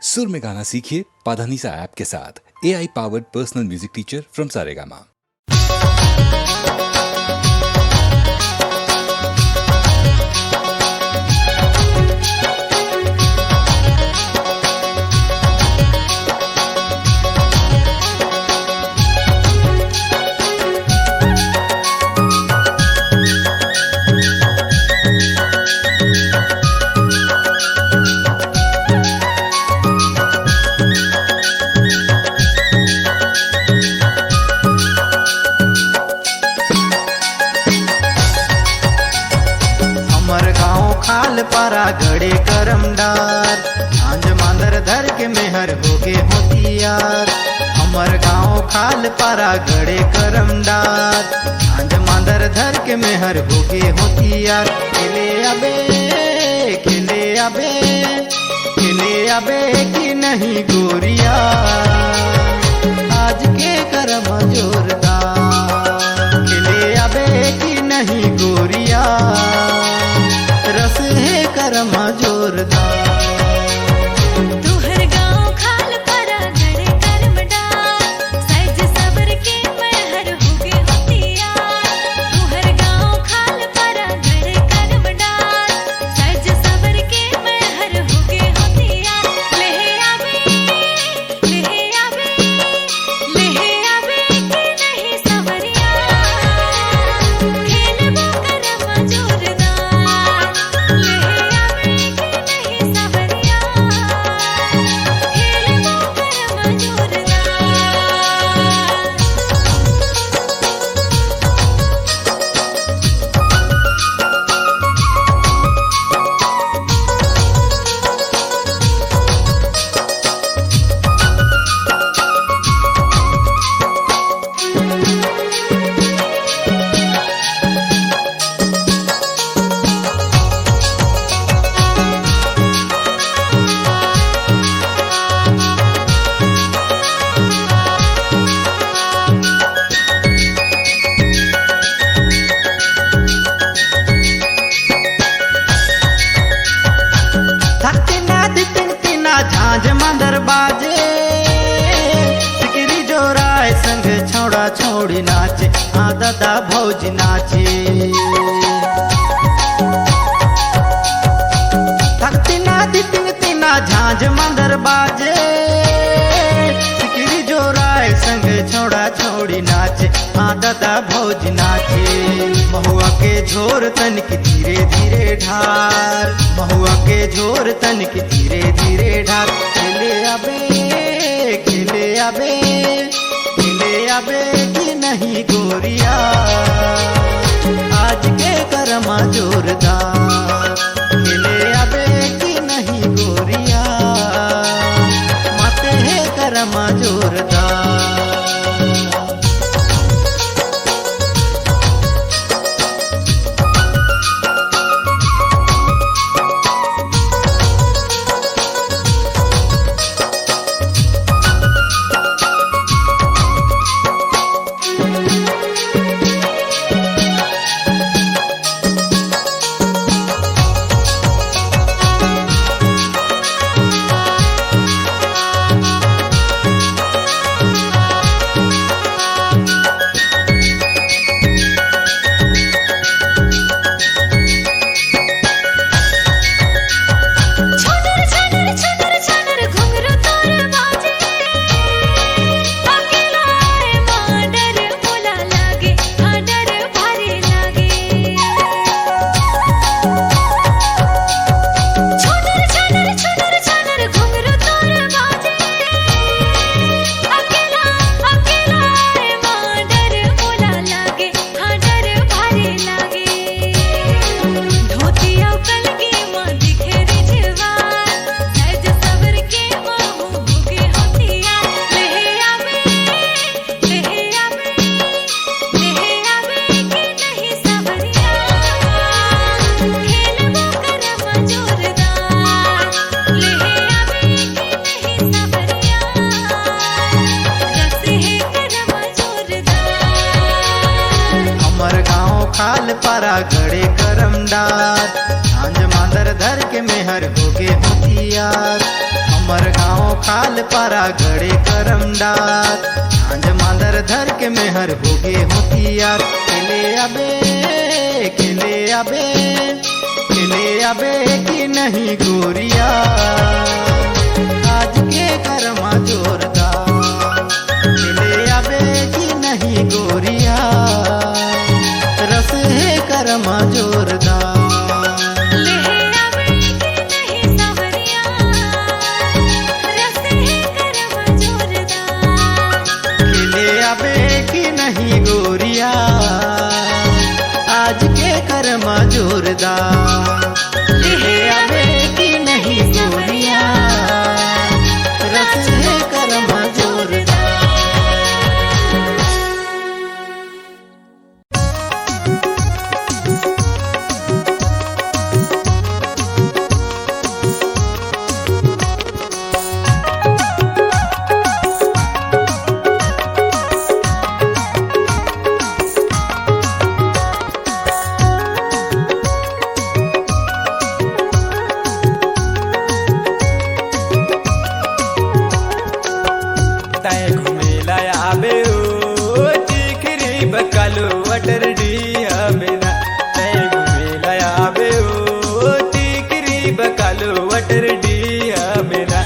सुर में गाना सीखिए पाधानीसा ऐप के साथ। AI powered personal music teacher from Saregama. खाल पारा घड़े करम डार आंज मांदर धर के मेहर होगे होतियार। हमर गाँव खाल पारा घड़े करम डार आंज मांदर धर के मेहर होगे होतियार। खेले अबे खेले अबे खेले अबे कि नहीं गोरिया आज के करम जोरदार। खेले अबे कि नहीं गोरिया रस है करम जोरदार। तुहर गाँव खाल पारा घड़े करम डार साइज सबर के मेहर होगे होतियार। तुहर गाँव खाल पारा घड़े करम डार साइज सबर के मेहर होगे होतियार। लेहे आवे कि नहीं सवरिया खेलबो करम जोरदार। झांझ मंदर बाजे सिकरी जोराय संग छौड़ा छौड़ी नाचे हाँ दादा भौजी नाचे। थकती नादी तिंगती झांझ मंदर बाजे सिकरी जोराय संग छौड़ा छौड़ी नाचे हाँ दादा भौजी नाचे। महुआ के झोर तनिक धीरे धीरे ढार महुआ के झोर तनिक धीरे धीरे ढार। खेले अबे खेले अबे खेले अबे कि नहीं गोरिया आज के करमा जोरदार। खेले अबे कि नहीं गोरिया माते है करमा जोरदार। खाल पारा गड़े करम डार झांझ मांदर धर के मेहर होगे होतियार केले अबे कि नहीं गोरिया आज के करमा जोरदार केले अबे कि नहीं गोरिया रस है करमा जोरदार गोरिया आज के करमा जोरदार ले आवे कि नहीं गोरिया रस है करमा जोरदार। बकालो अटर डिया मेरा मैं घूमे लाया होगा टीकरी बकालो अटर डिया मेरा।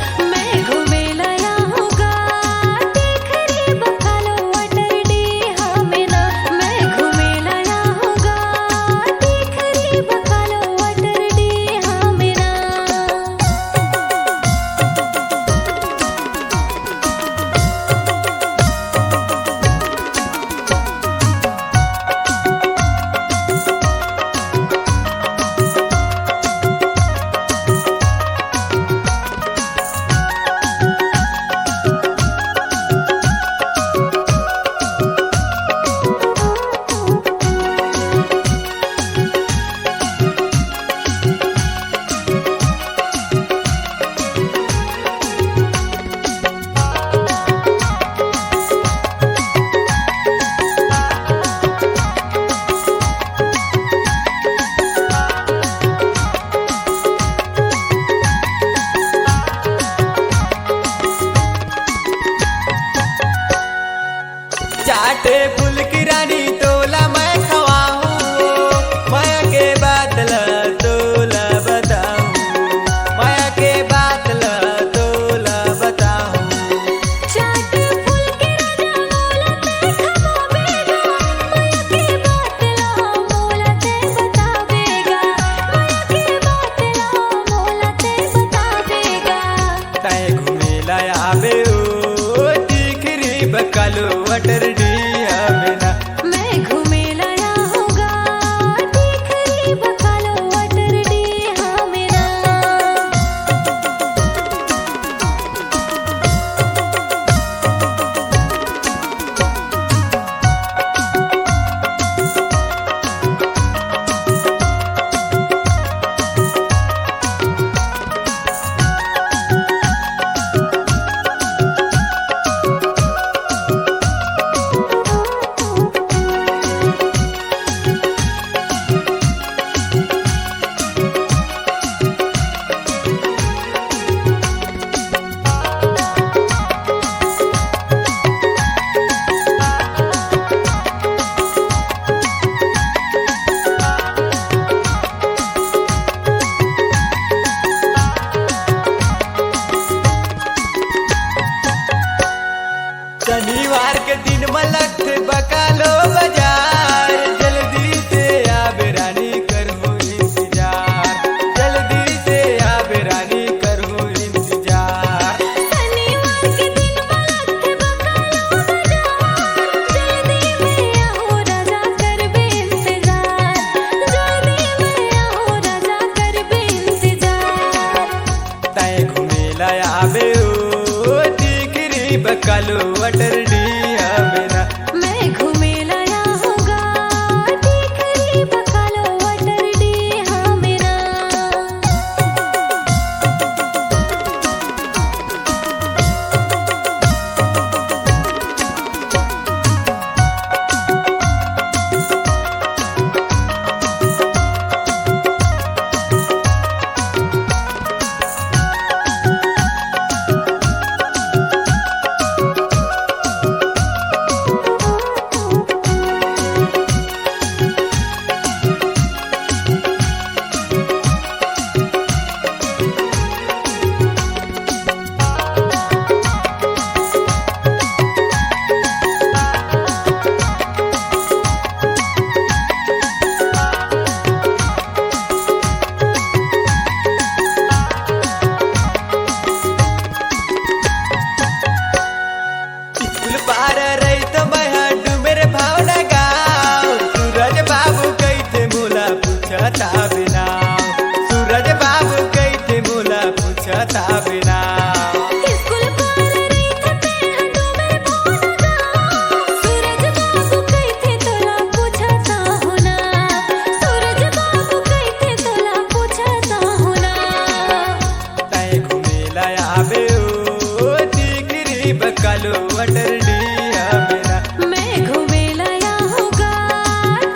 टिकरी बकालो वटर डिया मेरा मैं घुमेला आऊंगा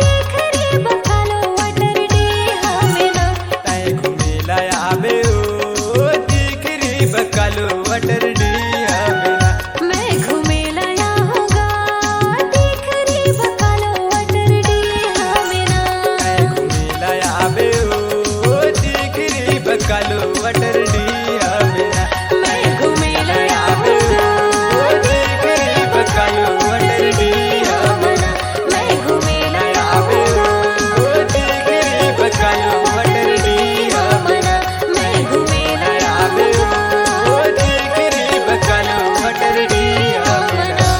टिकरी बकालो वटर डिया मेरा ताए घुमेला आवे ओ टिकरी बकालो वटर डिया मेरा मैं घुमेला आऊंगा टिकरी बकालो वटर डिया मेरा ताए घुमेला आवे ओ टिकरी बकालो वटर डिया मेरा मैं घुमेला आवे ओ टिकरी बकालो वटर डिया मेरा मैं घुमेला आवे ओ टिकरी बकालो वटर डिया मेरा मैं घुमेला आवे ओ टिकरी बकालो वटर डिया मेरा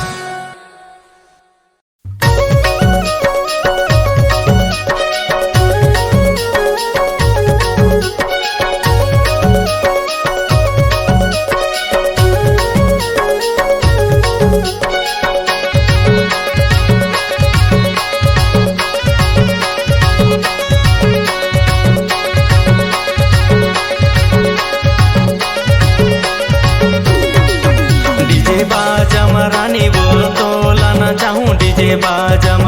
डीजे बाजम रानी बोल तो लाना चाहूँ डीजे बाजम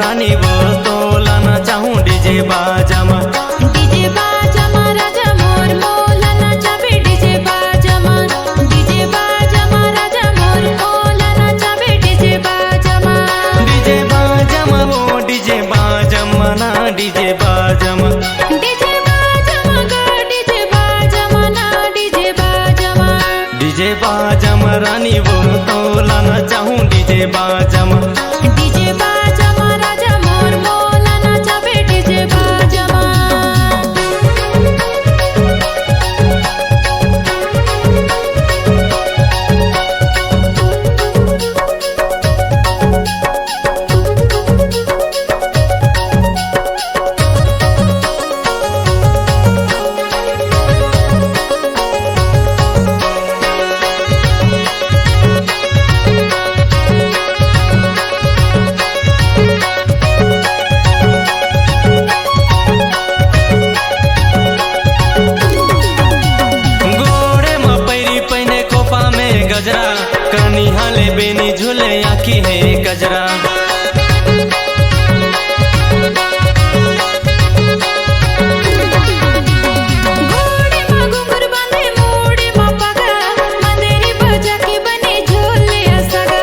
रानी बोल तो लाना चाहूँ डीजे बाजम डीजे बाजमा राजा मोर मोला नाचाबे डीजे बाजमा राजा मोर मोला नाचाबे डीजे बाजमा वो डीजे बाजम ना डीजे बाजम डीजे बाजमा गा डीजे बाजमा ना डीजे बाजमा डीजे बाजम रानी बोल तो लाना चाहूँ डीजे बाजम डीजे बाजमा राजा मोर मोला नाचाबे डीजे बाजमा गोड़े में पैरी पहने कोपा में गजरा कनी हाले बेनी झूले आखी है गजरा घोड़े मा घुंघरू बांधे मोड़े मा पगा मंदेरी बजा के बने झोले असगा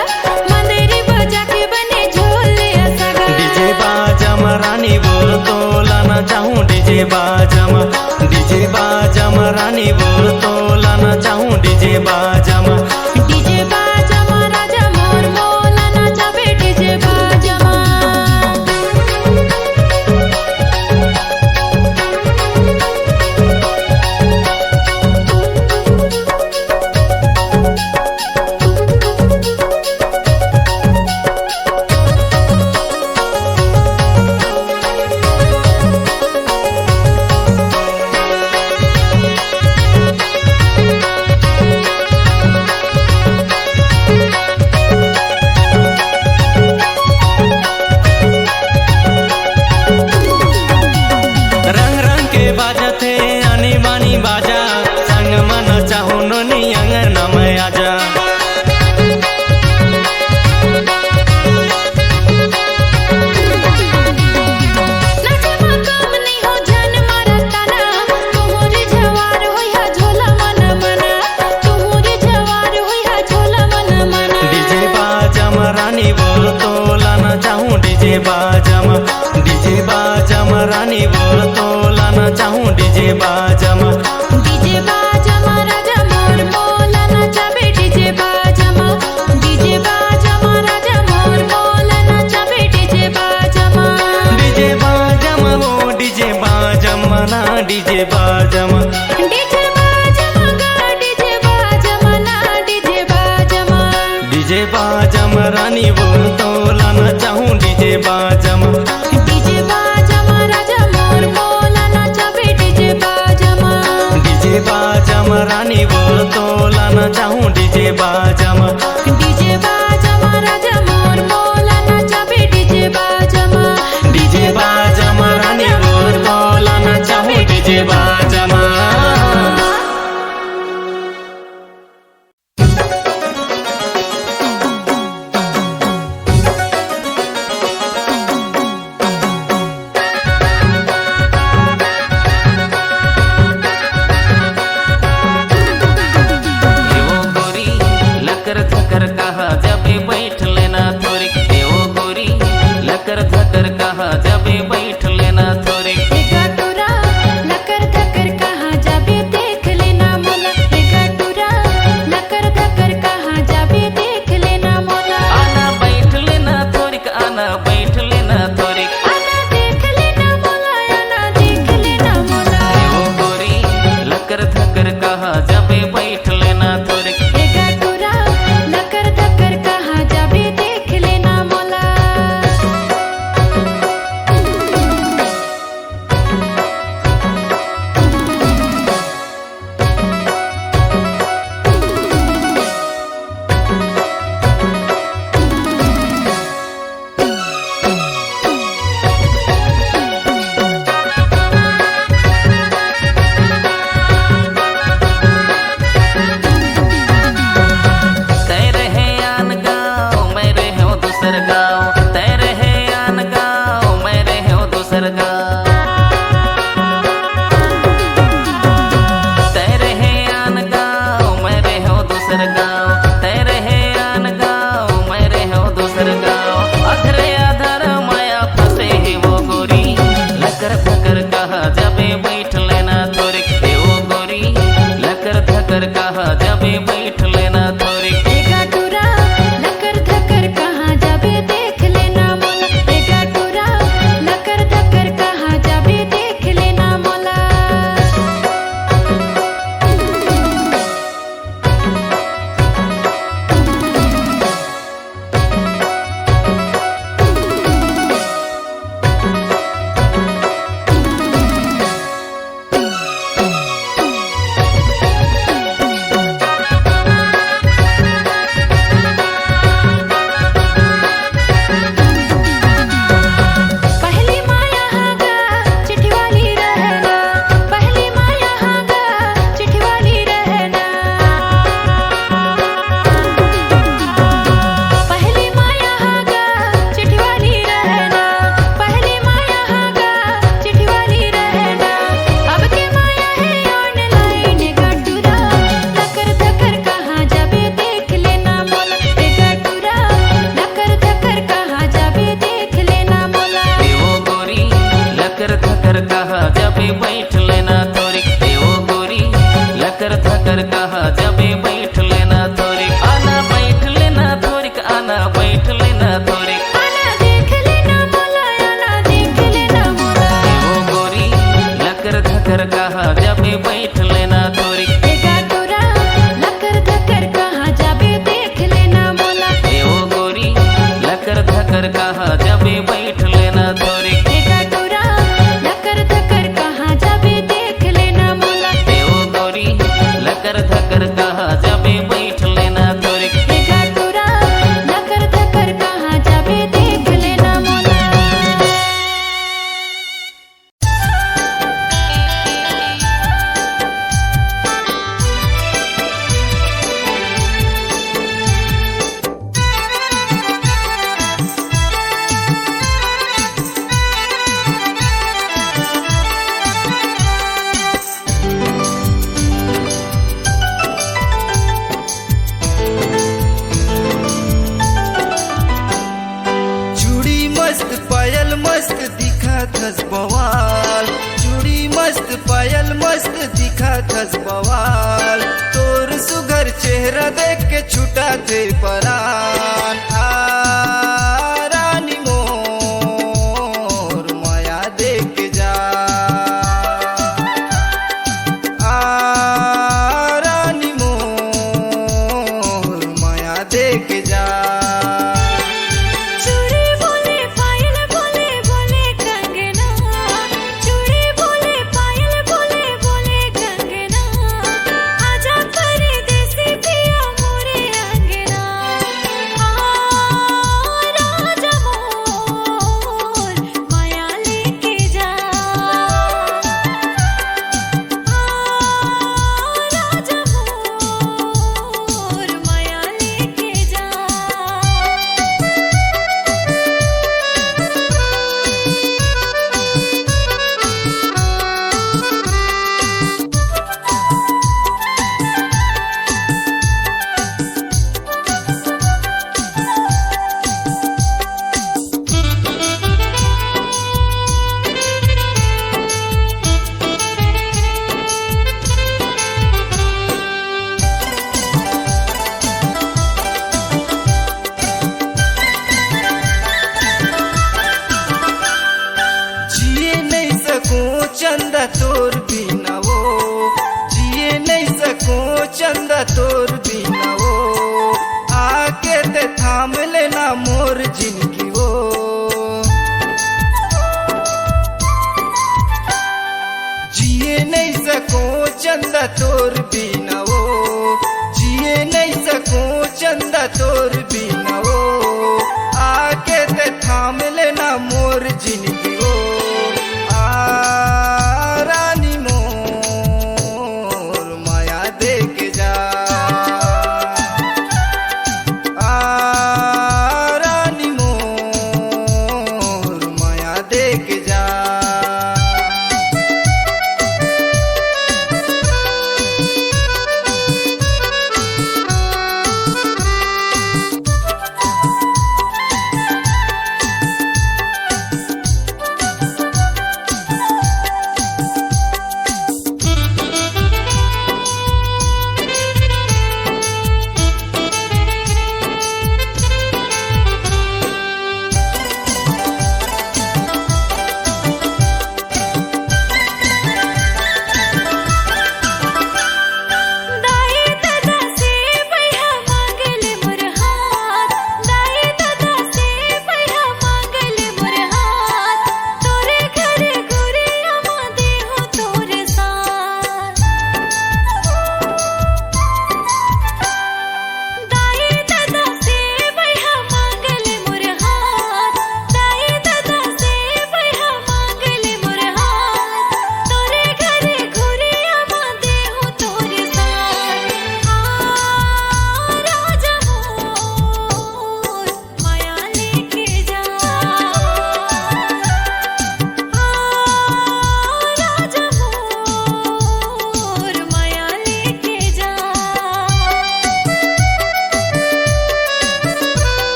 मंदेरी बजा के बने झोले असगा डीजे बाजम रानी बोल तो लाना चाहूँ डीजे बाजम रानी बोल तो लाना चाहूँ डीजे बाजम डीजे बाजमा राजा मोर मोला नाचाबे डीजे बाजमा रंग रंग के बाजा थे आनी बानी बाजा संग मन चाहूँ नोनी अंगना में आजा नाचे मा काम नहीं हो जान मारा ताना तुमरे जवार होया झोला मन मना तुमरे जवार होया झोला मन मना डीजे बाजम रानी बोल तो लाना चाहूँ डीजे बाजम रानी बोल तो लाना चाहूँ डीजे बाजम डीजे बाजमा राजा मोर मोला नाचाबे डीजे बाजमा राजा मोर मोला नाचाबे डीजे बाजमा डीजे बाजम वो डीजे बाजम ना डीजे बाजम डीजे बाजमा गा डीजे बाजमा ना डीजे बाजमा डीजे बाजम रानी बोल तो लाना चाहूँ डीजे बाजम डीजे बाजमा राजा मोर मोला नाचाबे डीजे बाजमा डीजे बाजम रानी बोल तो लाना चाहूँ डीजे बाजम डीजे बाजमा राजा मोर मोला नाचाबे डीजे बाजमा डीजे बाजम रानी बोल तो लाना चाहूँ डीजे बाजम कहा जबे बैठ लेना थोड़ी। एगा टूरा लकर धकर कहाँ जाबे देख लेना मोला। एगा टूरा लकर धकर कहाँ जाबे देख लेना मोला। पहली माया हागा चिट्ठी वाली रहना। पहली माया हागा चिट्ठी वाली रहना। पहली माया हागा चिट्ठी वाली रहना। पहली माया हागा चिट्ठी वाली रहना। अब के माया है ऑनलाइन गटूरा लकर धकर कहाँ जाबे देख लेना मोला। गटूरा लकर धकर कहाँ जाबे देख लेना मोला। देवो गोरी लकर थकर कहा जबे बैठ लेना थोड़ी। देवो गोरी लकर थकर कहा जबे बैठ लेना थोड़ी। आना बैठ लेना थोड़ी, आना बैठ लेना थोड़ी। आना देख लेना मोला। आना देख लेना मोला। देवो गोरी लकर थकर कहा जबे बैठ लेना थोड़ी। एगा टूरा लकर धकर कहाँ जाबे देख लेना मोला। देवो गोरी लकर थकर कहा जबे बैठ लेना थोड़ी। एगा टूरा लकर धकर कहाँ जाबे देख लेना मोला। देवो गोरी लकर थकर कहा जबे बैठ लेना थोड़ी। एगा टूरा लकर धकर कहाँ जाबे देख लेना मोला। चूड़ी मस्त पायल मस्त दिखा थस बवाल। चूड़ी मस्त पायल मस्त दिखा थस बवाल। तोर सुघर चेहरा देख के छूटा थे परान। आ रानी मोर माया देख जा। आ रानी मोर माया देख जा। चूड़ी बोले पायल बोले बोले कंगना। चूड़ी बोले पायल बोले बोले कंगना। आजा परदेसी पिया मोरे अंगना। आ राजा मोर माया लेके जा। आ राजा मोर माया लेके जा। जिए नहीं सकूं चंदा तोर बिना वो। जिए नहीं सकूं चंदा तोर बिना वो। आके ते थाम लेना मोर जिंदगी वो। जिए नहीं सकूं चंदा तोर बिना वो। जिए नहीं सकूं चंदा तोर बिना वो। आके ते थाम लेना मोर जिंदगी वो। आ रानी मोर माया देख जा। आ रानी मोर माया देख जा।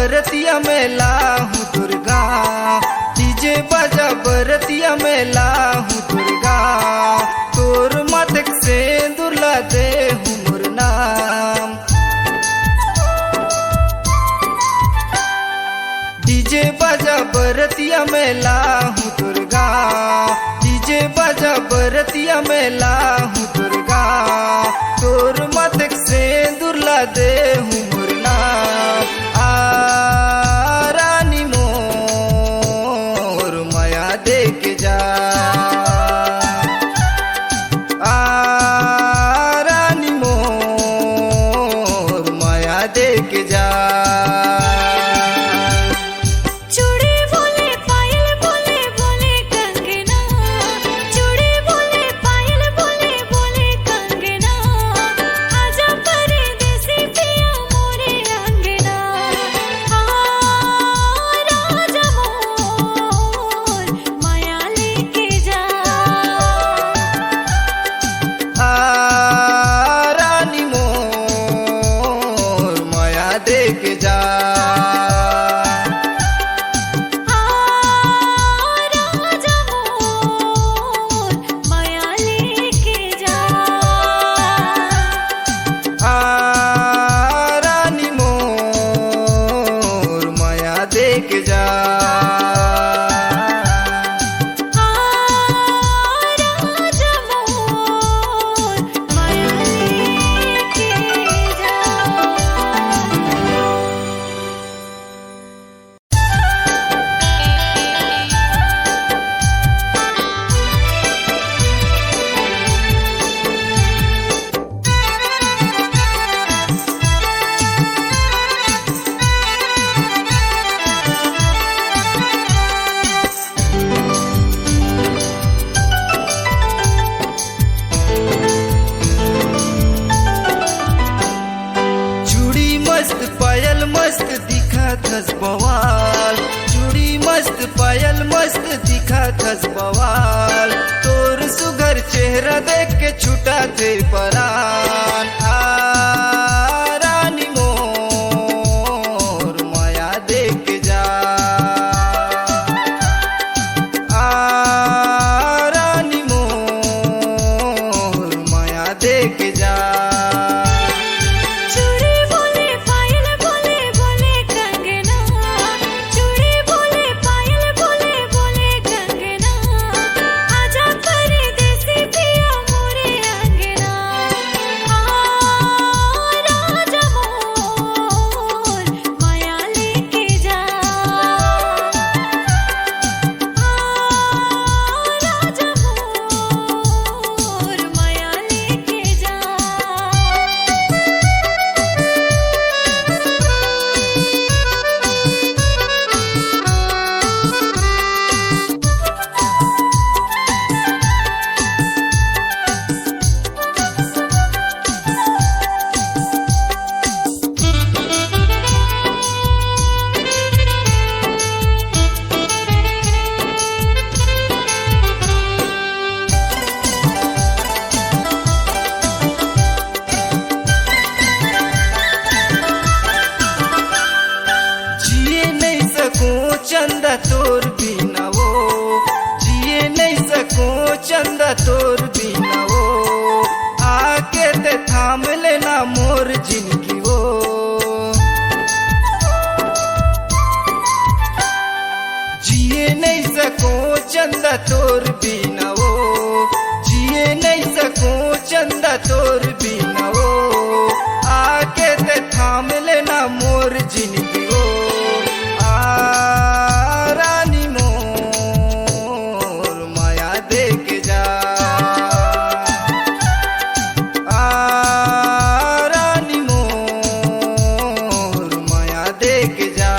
बरतिया मेला हूँ दुर्गा, डीजे बजा बरतिया मेला हूँ दुर्गा, तोर मातक से दुर्ला दे हूँ मोर नाम। डीजे बजा बरतिया मेला हूँ दुर्गा, डीजे बजा बरतिया मेला हूँ दुर्गा, तोर मातक से दुर्ला दे हूँ मोर नाम। रानी मोर माया दे के जा, रानी मोर माया दे के जा। चूड़ी बोले पायल बोले बोले कंगना, चूड़ी बोले पायल बोले बोले कंगना, आजा परदेसी पिया मोरे अंगना। राजा मोर माया लेके जा, रानी मोर माया दे के जा। राजा मोर माया लेके जा। रानी मोर माया दे के जा। राजा मोर माया लेके जा। चूड़ी मस्त पायल मस्त दिखा थस बवाल, चूड़ी मस्त पायल मस्त दिखा थस बवाल, तोर सुघर चेहरा देख के छूटा थे परान। रानी मोर माया दे के जा, रानी मोर माया दे के जा। चूड़ी बोले पायल बोले बोले कंगना, चूड़ी बोले पायल बोले बोले कंगना, आजा परदेसी पिया मोरे अंगना। राजा मोर माया लेके जा, राजा मोर माया लेके जा। जिए नहीं सकूं चंदा तोर बिना वो, जिए नहीं सकूं चंदा तोर बिना वो, आके ते थाम लेना मोर जिंदगी वो। जिए नहीं सकूं चंदा तोर बिना वो, जिए नहीं सकूं चंदा तोर बिना वो, आके ते थाम लेना मोर जिंदगी वो। रानी मोर माया दे के जा, रानी मोर माया दे के जा।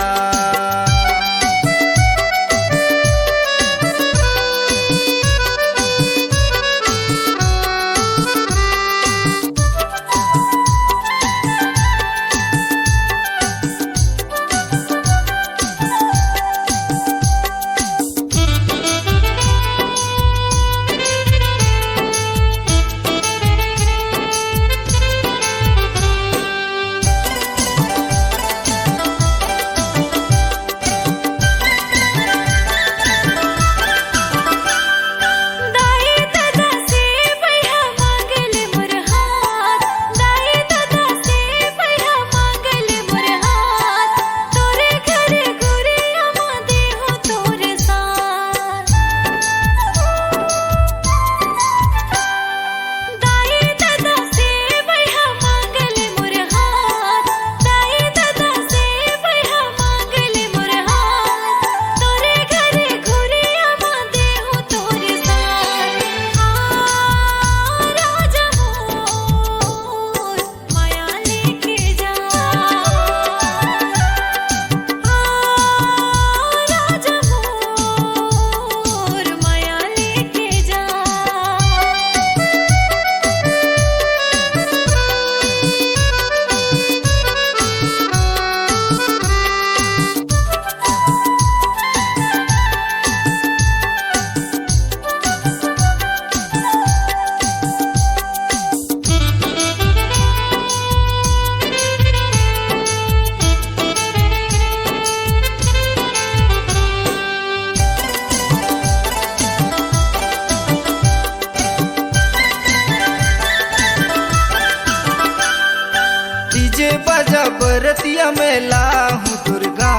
बाजा बरतिया मेला हूँ दुर्गा,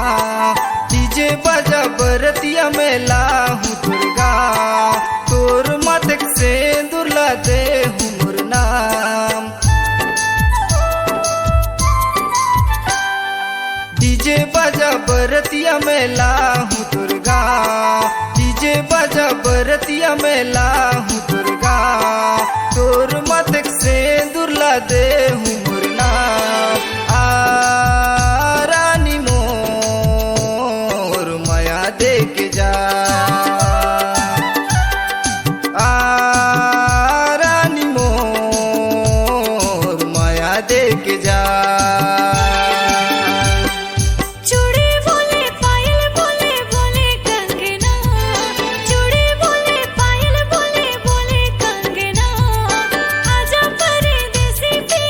डीजे बाजा बरतिया मेला हूँ दुर्गा, तोर मातक से दुर्ला दे हूँ मोर नाम। डीजे बाजा बरतिया मेला हूँ दुर्गा, डीजे बाजा बरतिया मेला हूँ दुर्गा, तोर मातक से दुर्ला दे हूँ मोर नाम। आ रानी मोर माया दे के जा, आ रानी मोर माया दे के जा। चूड़ी बोले पायल बोले बोले कंगना, चूड़ी बोले पायल बोले बोले कंगना, आजा परदेसी पिया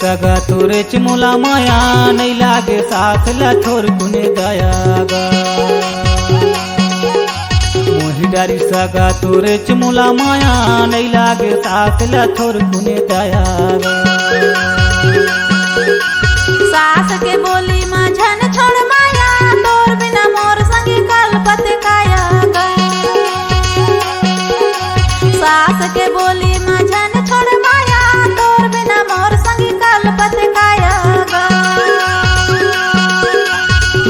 सगा तोरे चमुला माया नहीं लागे साथ ला थोर कुने दया गा मोही डारी सगा तोरे चमुला माया नहीं लागे साथ ला थोर कुने दया गा सास के बोली माझन छोड़ माया तोर बिना मोर संगी कल्पत काया गा सास के बोली माझन छोड़ माया तोर बिना मोर संगी कल्पत काया गा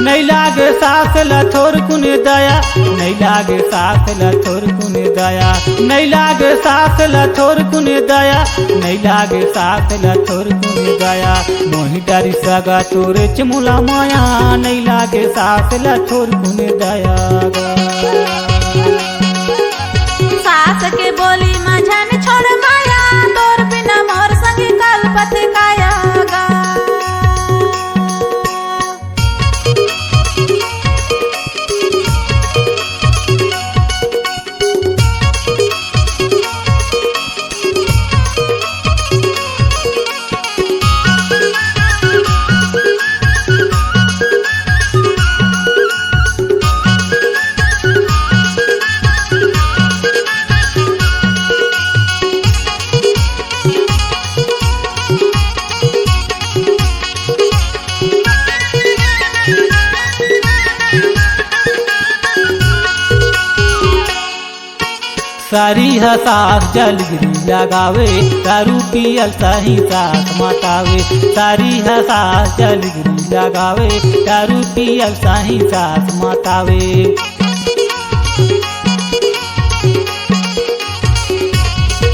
नहीं लागे साथ ला थोर कुने दया नहीं लागे साथ ला थोर कुने दया नहीं लागे साथ ला थोर कुने दया नहीं लागे साथ ला थोर कुने दया मोही डारी सगा तोरे चमुला माया नहीं लागे साथ ला थोर कुने दया गा सास के बोली माझन छोड़ माया तोर बिना मोर संगी कल्पत काया गा सारी हसास जलगिरी लगावे दारू पियल सही साथ मतावे सारी हसास जलगिरी लगावे दारू पियल सही साथ मतावे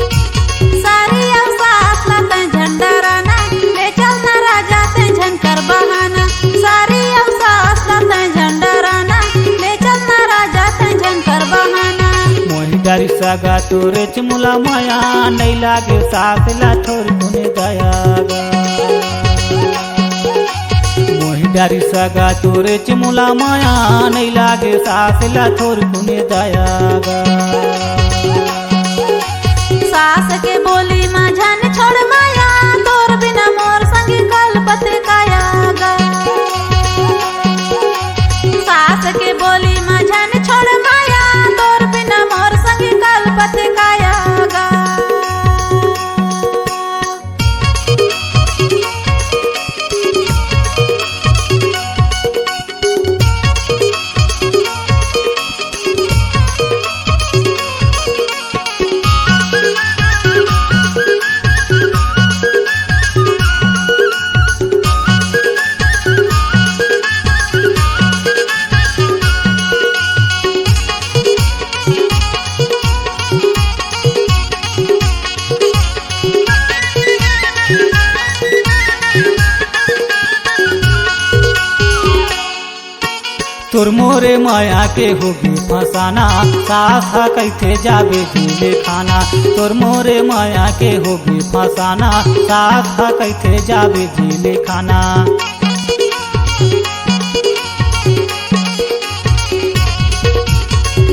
सारी अवसास लाते झंडराना ले चलना राजा ते झनकर बहाना सारी अवसास लाते झंडराना ले चलना राजा ते झनकर बहाना मोही डारी सगा तोरे चमुला माया नहीं लागे साथ ला थोर कुने दया गा मोही डारी सगा तोरे चमुला माया नहीं लागे साथ ला थोर कुने दया गा सास के बोली माझन छोड़ माया तोर बिना मोर संगी कल्पत काया गा सास के बोली माझन छोड़ माया तोर बिना मोर संगी कल्पत काया गा तोर मोरे माया के होगी फसाना साथ कैथे जाबे झूले खाना तोर मोरे माया के होगी फसाना साथ कैथे जाबे झूले खाना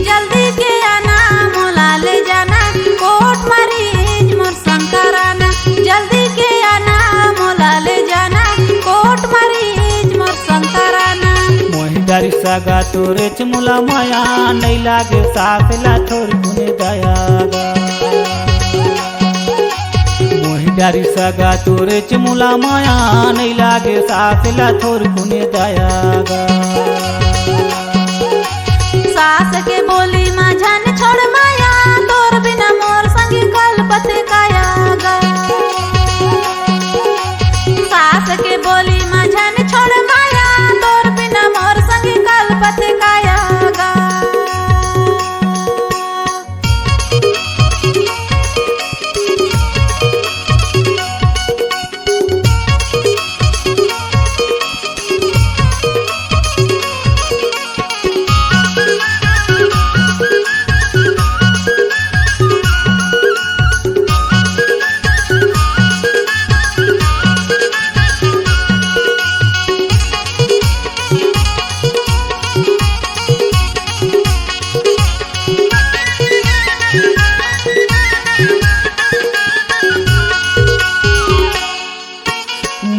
जल्दी के आना मोला ले जाना कोट मरीज मोर शंकराना जल्दी के आना मोला ले जाना कोट मरीज मोर शंकराना मोही डारी सगा तोरे चमुला माया नहीं लागे साथ ला थोर कुने दया गा मोही डारी सगा तोरे चमुला माया नहीं लागे साथ ला थोर कुने दया गा सास के बोली माझन छोड़ माया तोर बिना मोर संगी कल्पत काया गा सास के बोली माझन छोड़ माया तोर बिना मोर संगी कल्पत काया गा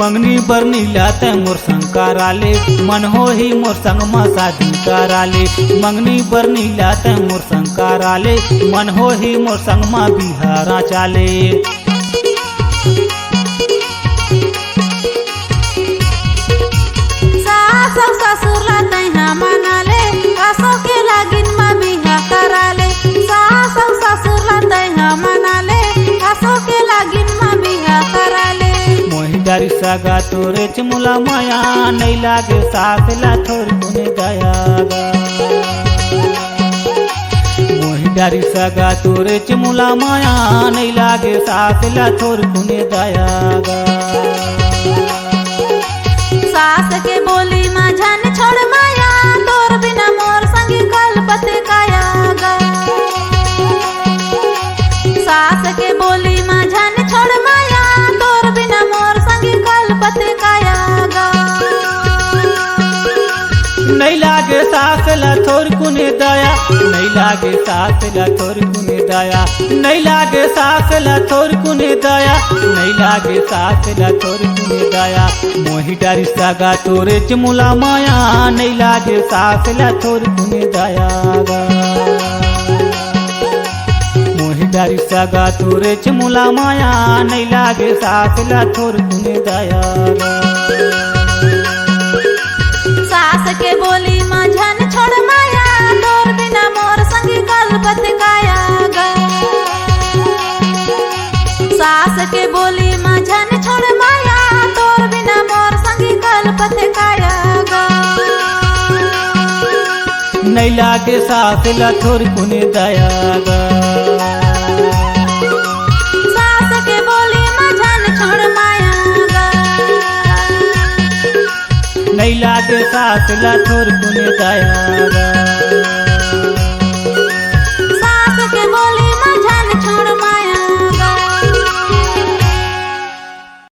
मंगनी बरनी लाते मोर संकाराले मन हो ही मोर संग मा शादी कराले मंगनी बरनी लाते मोर संकाराले मन हो ही मोर संग मा बिहारा चाले सास और ससुर ला तैहा मनाले आसो के लागिन मा बिहा कराले सास और ससुर ला तैहा मनाले आसो के लागिन मा बिहा कराले मोहिदारी सगा तोरे चमुला माया नहीं लागे सास ला थोर कुने दयागा मोहिदारी सगा तोरे चमुला माया नहीं लागे सास ला थोर कुने दयागा सास के बोली माझा ने छोड़ माया तोर बिना मोर संगी कलपते कायागा सास के बोली माझा ने छोड़ माया तोर बिना मोर संगी कलपते कायागा नहीं लागे सास ला थोर कुने दया नहीं लागे सास ला थोर कुने दया नहीं लागे सास ला थोर कुने दया नहीं लागे सास ला थोर कुने दया मोहिदारी सगा तोरे चमुला माया नहीं लागे सास ला थोर कुने दया मोहिदारी सगा तोरे चमुला माया नहीं लागे सास ला थोर कुने दया सास के बोली माझा ने छोड़ माया तोर बिना मोर संगी कलपत कायागा सास के बोली माझा ने छोड़ माया तोर बिना मोर संगी कलपत कायागा नहीं लागे सास ला थोर कुने दयागा सास के बोली माझा ने छोड़ मायागा नहीं लागे सास ला थोर कुने दयागा